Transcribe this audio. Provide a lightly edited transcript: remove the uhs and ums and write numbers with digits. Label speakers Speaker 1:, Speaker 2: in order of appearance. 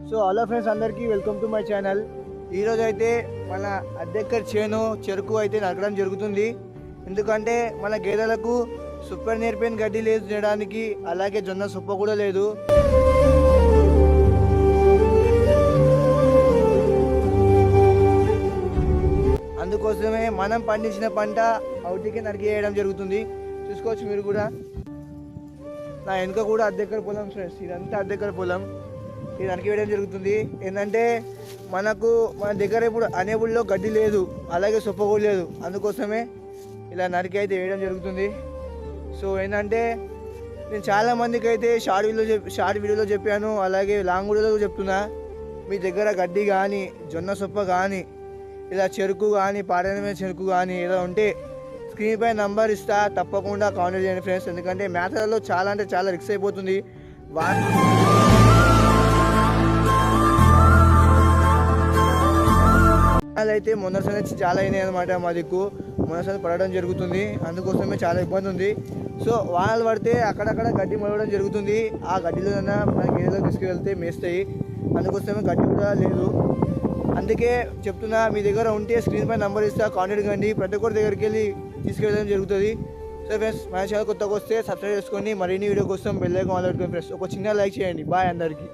Speaker 1: So hello friends, అందరికీ welcome to my channel. ఈరోజు అయితే మన అద్దెక్కర్ చేను చెరుకు అయితే నరకడం జరుగుతుంది. ఎందుకంటే మన గేదెలకు సూపర్ నేర్పిన గడ్డి లేదు తినడానికి, అలాగే జొన్న సొప్ప కూడా లేదు. అందుకోసమే మనం పండించిన పంట అవుటికి నరికేయడం జరుగుతుంది. చూసుకోవచ్చు మీరు కూడా. నా వెనుక కూడా అద్దెక్కర పొలం ఫ్రెండ్స్, ఇదంతా అద్దెక్కర పొలం. ఇది నరికేయడం జరుగుతుంది. ఏంటంటే మన దగ్గర ఇప్పుడు అనేబుల్లో గడ్డి లేదు, అలాగే సొప్ప కూడా లేదు. అందుకోసమే ఇలా నరికి అయితే వేయడం జరుగుతుంది. సో ఏంటంటే నేను చాలామందికి అయితే షార్ట్ వీడియోలో చెప్పాను, అలాగే లాంగ్ వీడియోలో చెప్తున్నా. మీ దగ్గర గడ్డి కానీ జొన్న సొప్ప కానీ ఇలా చెరుకు కానీ పాడైన చెరుకు కానీ ఏదో ఉంటే స్క్రీన్ పై నంబర్ ఇస్తా, తప్పకుండా కాంటాక్ట్ చేయండి ఫ్రెండ్స్. ఎందుకంటే మేతలలో చాలా అంటే చాలా రిస్క్ అయిపోతుంది. అయితే మొన్నసారి చాలా అయినాయి అనమాట. మా దిక్కు మొన్నసారి పడడం జరుగుతుంది, అందుకోసమే చాలా ఇబ్బంది ఉంది. సో వానలు పడితే అక్కడక్కడ గడ్డి మొలవడం జరుగుతుంది. ఆ గడ్డిలోనైనా మన గేదెలో తీసుకువెళ్తే మేస్తాయి. అందుకోసమే గడ్డి కూడా లేదు. అందుకే చెప్తున్నా, మీ దగ్గర ఉంటే స్క్రీన్ పై నంబర్ ఇస్తా, కాంటాక్ట్ కండి. ప్రతి ఒక్కరి దగ్గరికి వెళ్ళి తీసుకెళ్ళడం జరుగుతుంది. సో ఫ్రెండ్స్, మన ఛానల్ కొత్తగా వస్తే సబ్స్క్రైబ్ చేసుకోండి. మరిన్ని వీడియో కోసం బెల్ ఐకాన్ ఆన్ పెట్టుకోండి ఫ్రెండ్స్. ఒక చిన్న లైక్ చేయండి. బాయ్ అందరికీ.